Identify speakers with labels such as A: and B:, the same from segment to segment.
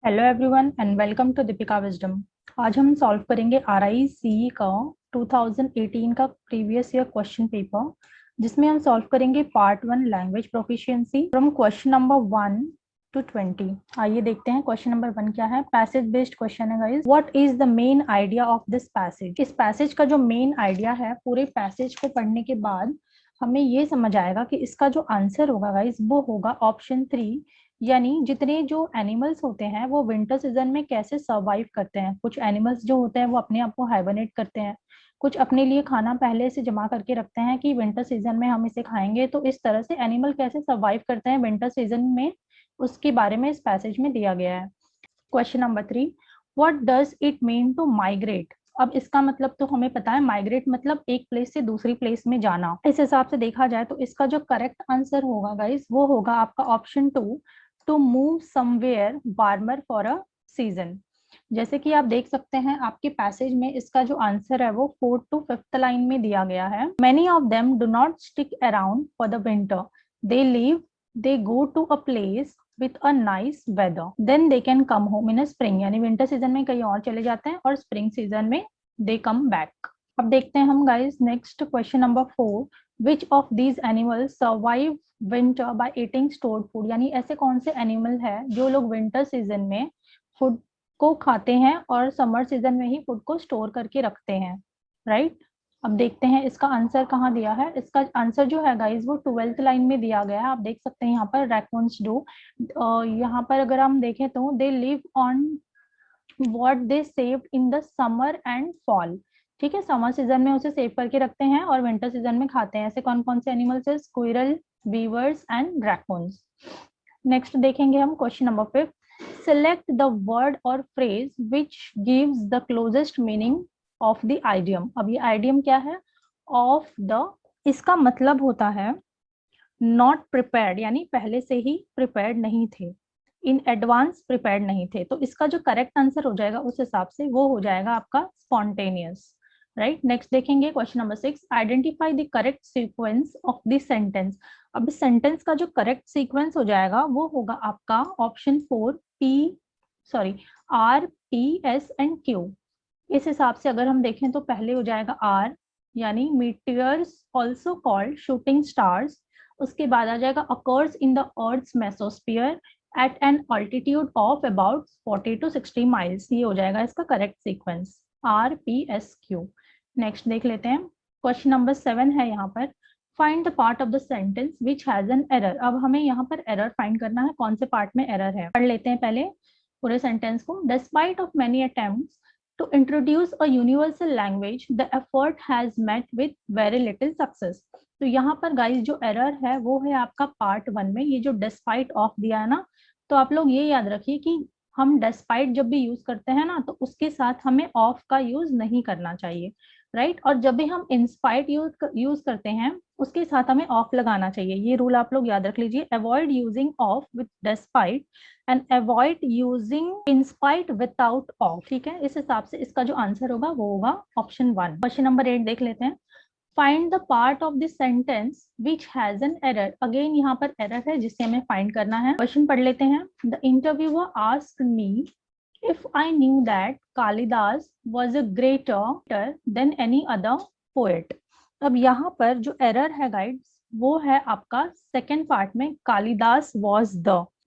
A: Hello everyone and welcome to Deepika wisdom. आज हम solve करेंगे RICE का 2018 का प्रीवियस ईयर क्वेश्चन पेपर, जिसमें हम सॉल्व करेंगे part 1 language proficiency from question number 1 to 20। आइए देखते हैं क्वेश्चन नंबर 1 क्या है। पैसेज बेस्ड क्वेश्चन है guys. What is the main idea of this passage? इस पैसेज का जो मेन आइडिया है, पूरे पैसेज को पढ़ने के बाद हमें ये समझ आएगा कि इसका जो आंसर होगा गाइस वो होगा ऑप्शन 3, यानी जितने जो एनिमल्स होते हैं वो विंटर सीजन में कैसे सरवाइव करते हैं। कुछ एनिमल्स जो होते हैं वो अपने आप को हाइबरनेट करते हैं, कुछ अपने लिए खाना पहले से जमा करके रखते हैं कि विंटर सीजन में हम इसे खाएंगे। तो इस तरह से एनिमल कैसे सरवाइव करते हैं विंटर सीजन में, उसके बारे में इस पैसेज में दिया गया है। Question number 3, what does it mean to migrate? अब इसका मतलब तो हमें पता है, माइग्रेट मतलब एक प्लेस से दूसरी प्लेस में जाना। इस हिसाब से देखा जाए तो इसका जो करेक्ट आंसर होगा गाइस वो होगा आपका option 2, to move somewhere warmer for a season. जैसे कि आप देख सकते हैं आपके पैसेज में इसका जो आंसर है वो 4th to 5th लाइन में दिया गया है। Many of them do not stick around for the winter, they leave, they go to a place with a nice weather, then they can come home in spring. यानी winter season में कहीं और चले जाते हैं और स्प्रिंग सीजन में दे come back. अब देखते हैं हम guys next question number 4, which of these animals survive winter by eating stored food? यानी ऐसे कौन से एनिमल है जो लोग विंटर सीजन में फूड को खाते हैं और समर सीजन में ही फूड को स्टोर करके रखते हैं, राइट? अब देखते हैं इसका आंसर कहाँ दिया है। इसका आंसर जो है गाइस वो 12th लाइन में दिया गया है। आप देख सकते हैं यहाँ पर रैकून्स डू, यहाँ पर अगर हम देखें तो they live on what they saved in the summer and fall. ठीक है, समर सीजन में उसे सेव करके रखते हैं और विंटर सीजन में खाते हैं। ऐसे कौन कौन से एनिमल्स है? Squirrel, beavers and raccoons. Next देखेंगे हम question number 5, select the word or phrase which gives the closest meaning of the idiom। अब ये idiom क्या है? of the, इसका मतलब होता है not prepared, यानी पहले से ही prepared नहीं थे, in advance prepared नहीं थे। तो इसका जो करेक्ट आंसर हो जाएगा उस हिसाब से वो हो जाएगा आपका spontaneous, राइट? नेक्स्ट देखेंगे question number 6, identify the correct sequence of the sentence. अब इस सेंटेंस का जो करेक्ट सीक्वेंस हो जाएगा वो होगा आपका option 4, R, P, S and Q। इस हिसाब से अगर हम देखें तो पहले हो जाएगा R, यानी meteors also called shooting stars. उसके बाद आ जाएगा occurs in the earth's mesosphere at an altitude of about 40 to 60 miles. ये हो जाएगा इसका correct sequence, R, P, S, Q। Next देख लेते हैं क्वेश्चन नंबर 7 है यहाँ पर, find the part of the sentence which has an error. अब हमें यहाँ पर एरर फाइंड करना है, कौन से पार्ट में एरर है। पढ़ लेते हैं पहले पूरे सेंटेंस को। Despite of many attempts to introduce a universal language, the effort has met with very little success। तो यहाँ पर गाइस जो एरर है वो है आपका पार्ट 1 में। ये जो डिस्पाइट ऑफ दिया है ना, तो आप लोग ये याद रखिए कि हम डिस्पाइट जब भी यूज करते हैं ना तो उसके साथ हमें ऑफ का यूज नहीं करना चाहिए, राइट? और जब भी हम इंस्पाइट यूज करते हैं उसके साथ हमें ऑफ लगाना चाहिए। ये रूल आप लोग याद रख लीजिए, avoid using of with despite and avoid using in spite without of. ठीक है, इस हिसाब से इसका जो आंसर होगा वो होगा ऑप्शन 1। क्वेश्चन नंबर 8 देख लेते हैं, find the part of this sentence which has an error. Again यहाँ पर एरर है जिसे हमें फाइंड करना है। क्वेश्चन पढ़ लेते हैं। The interviewer asked me if I knew that Kalidas was a greater than any other poet। अब यहाँ पर जो एरर है गाइड्स वो है आपका सेकेंड पार्ट में, कालिदास was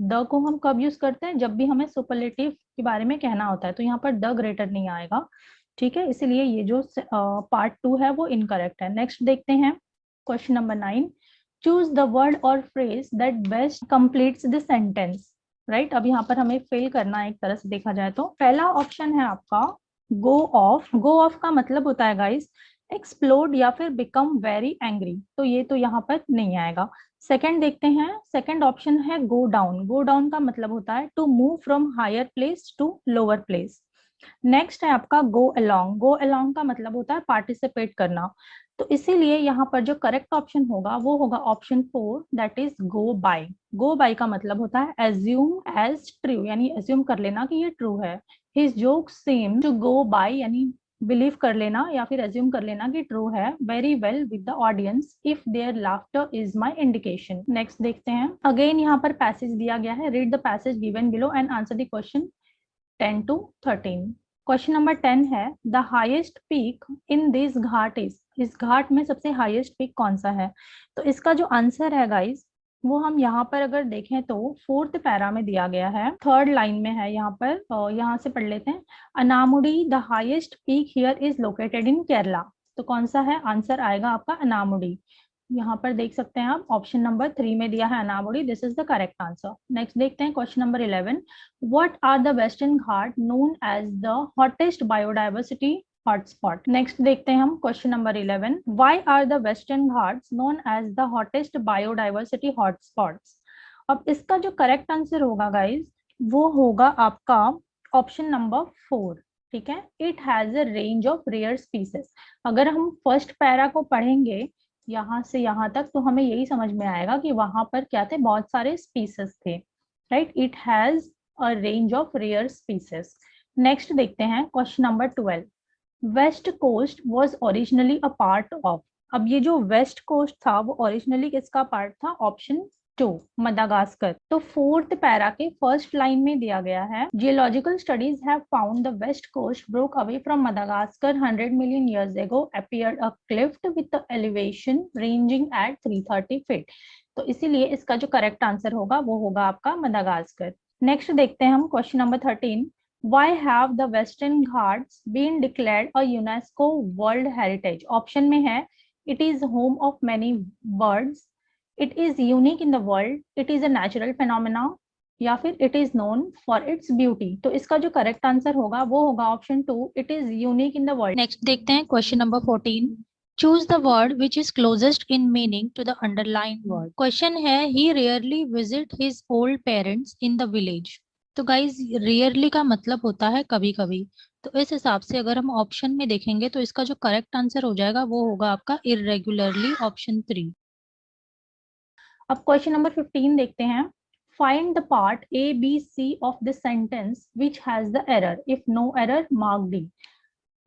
A: द को हम कब यूज करते हैं? जब भी हमें सुपरलेटिव के बारे में कहना होता है, तो यहाँ पर द ग्रेटर नहीं आएगा। ठीक है, इसलिए ये जो पार्ट 2 है वो इनकरेक्ट है। नेक्स्ट देखते हैं question number 9, choose the word और phrase that best completes the sentence. Right, अब यहाँ पर हमें फिल करना है एक तरह से देखा जाए तो। पहला ऑप्शन है आपका गो ऑफ। गो ऑफ का मतलब होता है गाइस एक्सप्लोड या फिर बिकम वेरी एंग्री, तो ये तो यहाँ पर नहीं आएगा। सेकंड देखते हैं, सेकंड ऑप्शन है गो डाउन। गो डाउन का मतलब होता है to move from higher place to lower place. Next है आपका गो अलोंग। गो अलोंग का मतलब होता है पार्टिसिपेट करना, तो इसीलिए यहाँ पर जो करेक्ट ऑप्शन होगा वो होगा option 4, that is go by. Go by का मतलब होता है एज्यूम एज ट्रू, यानी एज्यूम कर लेना कि ये ट्रू है। His joke same to go by, यानी बिलीव कर लेना या फिर एज्यूम कर लेना कि ट्रू है। Very well with the audience if their laughter is my indication. Next देखते हैं, अगेन यहाँ पर पैसेज दिया गया है, read the passage given below and answer the question 10 to 13। Question number 10 है the highest peak in this ghat is, इस घाट में सबसे हाईएस्ट पीक कौन सा है। तो इसका जो आंसर है गाइस वो हम यहाँ पर अगर देखें तो फोर्थ पैरा में दिया गया है, थर्ड लाइन में है यहाँ पर, यहाँ से पढ़ लेते हैं। Anamudi the highest peak here is located in Kerala. तो कौन सा है आंसर आएगा आपका अनामुडी। यहाँ पर देख सकते हैं आप ऑप्शन नंबर 3 में दिया है Anamudi, this is the correct answer. Next देखते हैं question number 11। What are the western Ghat known as the hottest biodiversity hotspot. Next देखते हैं हम question number 11। Why are the western Ghats known as the hottest biodiversity hotspots. अब इसका जो correct answer होगा guys वो होगा आपका ऑप्शन नंबर 4। ठीक है, it has a range of rare species. अगर हम फर्स्ट पैरा को पढ़ेंगे यहाँ से यहाँ तक तो हमें यही समझ में आएगा कि वहां पर क्या थे, बहुत सारे स्पीसीज थे। Right, it has a range of rare species. Next देखते हैं question number 12। West coast was originally a part of. अब ये जो वेस्ट कोस्ट था वो ओरिजिनली किसका पार्ट था, ऑप्शन 2 मदागास्कर। तो फोर्थ पैरा के फर्स्ट लाइन में दिया गया है geological studies have found the west coast broke away from Madagascar 100 million years ago appeared a cliff with the elevation ranging at 330 feet। तो इसीलिए इसका जो करेक्ट आंसर होगा वो होगा आपका मदागास्कर। नेक्स्ट देखते हैं हम question number 13। Why have the Western Ghats been declared a UNESCO World Heritage? Option में है it is home of many birds, it is unique in the world, it is a natural phenomena या फिर it is known for its beauty। तो इसका जो correct answer होगा वो होगा option 2 it is unique in the world। Next देखते हैं question number 14। Choose the word which is closest in meaning to the underlined word। Question है he rarely visit his old parents in the village। तो guys rarely का मतलब होता है कभी कभी, तो इस हिसाब से अगर हम ऑप्शन में देखेंगे तो इसका जो करेक्ट आंसर हो जाएगा वो होगा आपका इरेगुलरली, ऑप्शन 3। अब क्वेश्चन नंबर 15 देखते हैं। Find the part A B C of the sentence which has the error, if no error mark D.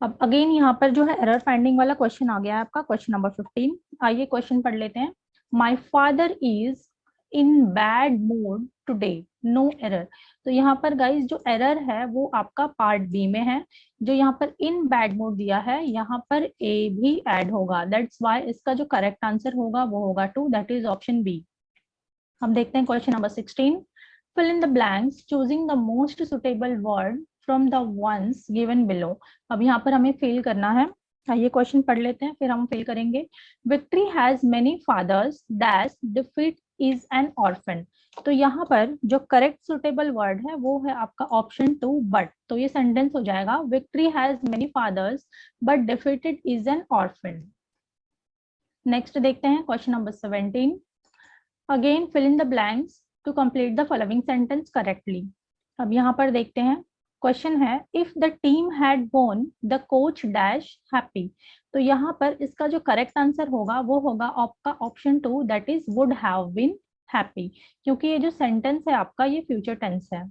A: अब अगेन यहाँ पर जो है एरर फाइंडिंग वाला क्वेश्चन आ गया है आपका क्वेश्चन नंबर 15। आइए क्वेश्चन पढ़ लेते हैं। My father is in bad mood today, no error. तो यहाँ पर गाइज जो एरर है वो आपका पार्ट बी में है, जो यहाँ पर इन बैड मूड दिया है यहाँ पर ए भी ऐड होगा, दैट्स व्हाई इसका जो करेक्ट आंसर होगा वो होगा 2, दैट इज ऑप्शन बी। हम देखते हैं question number 16। Fill in the blanks choosing the most suitable word from the ones given below. अब यहाँ पर हमें फिल करना है, ये क्वेश्चन पढ़ लेते हैं फिर हम फिल करेंगे। Victory has many fathers dash defeat is an orphan. तो यहाँ पर जो करेक्ट सुटेबल वर्ड है वो है आपका ऑप्शन 2 बट। तो ये सेंटेंस हो जाएगा victory has many fathers but defeated is an orphan. Next देखते हैं question number 17। Again fill in the blanks to complete the following sentence correctly. अब यहाँ पर देखते हैं क्वेश्चन है if the team had won the coach dash happy. तो यहाँ पर इसका जो करेक्ट आंसर होगा वो होगा आपका option 2 that is would have been happy, क्योंकि ये जो सेंटेंस है आपका ये फ्यूचर टेंस है।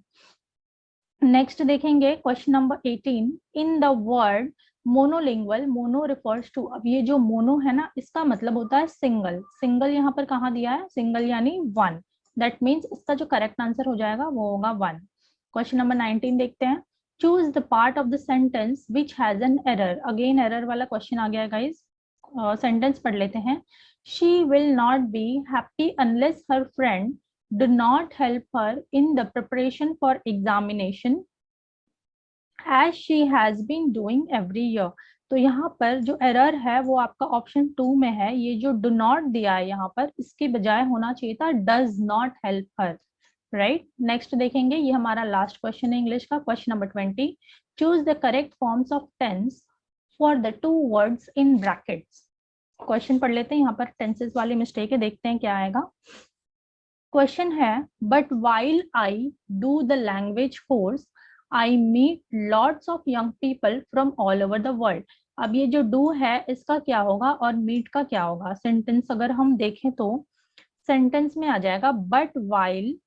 A: नेक्स्ट देखेंगे question number 18। In the word monolingual, mono refers to. अब ये जो मोनो है ना इसका मतलब होता है सिंगल, सिंगल यहाँ पर कहाँ दिया है, सिंगल यानी 1, दैट मीन्स इसका जो करेक्ट आंसर हो जाएगा वो होगा 1। क्वेश्चन नंबर 19 देखते हैं। Choose the part of the sentence which has an error. Again error वाला क्वेश्चन आ गया गाइज, सेंटेंस पढ़ लेते हैं। She will not be happy unless her friend do not help her in the preparation for examination as she has been doing every year। तो यहाँ पर जो एरर है वो आपका ऑप्शन 2 में है, ये जो do not दिया है यहाँ पर इसके बजाय होना चाहिए था does not help her, right. Next देखेंगे, ये हमारा लास्ट क्वेश्चन है इंग्लिश का, question number 20। Choose the correct forms of tense for the 2 words in brackets. Question पढ़ लेते हैं, यहाँ पर टेंसेस वाली मिस्टेक है, देखते हैं क्या आएगा। क्वेश्चन है but while I do the language course I meet lots of young people from all over the world. अब ये जो डू है इसका क्या होगा और मीट का क्या होगा। सेंटेंस अगर हम देखें तो सेंटेंस में आ जाएगा but while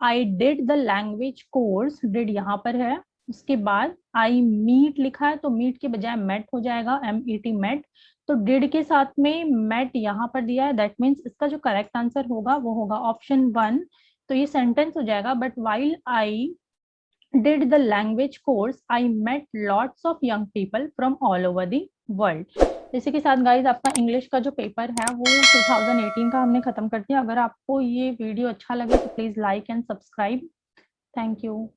A: I did the language course, did यहाँ पर है, उसके बाद आई मीट लिखा है तो मीट के बजाय मेट हो जाएगा, MET मेट। तो डिड के साथ में मेट यहाँ पर दिया है, दैट मीन्स इसका जो करेक्ट आंसर होगा वो होगा ऑप्शन 1। तो ये सेंटेंस हो जाएगा but while I did the language course I met lots of young people from all over the world। इसी के साथ गाइज आपका इंग्लिश का जो पेपर है वो 2018 का हमने खत्म कर दिया। अगर आपको ये वीडियो अच्छा लगे तो please like and subscribe. Thank you.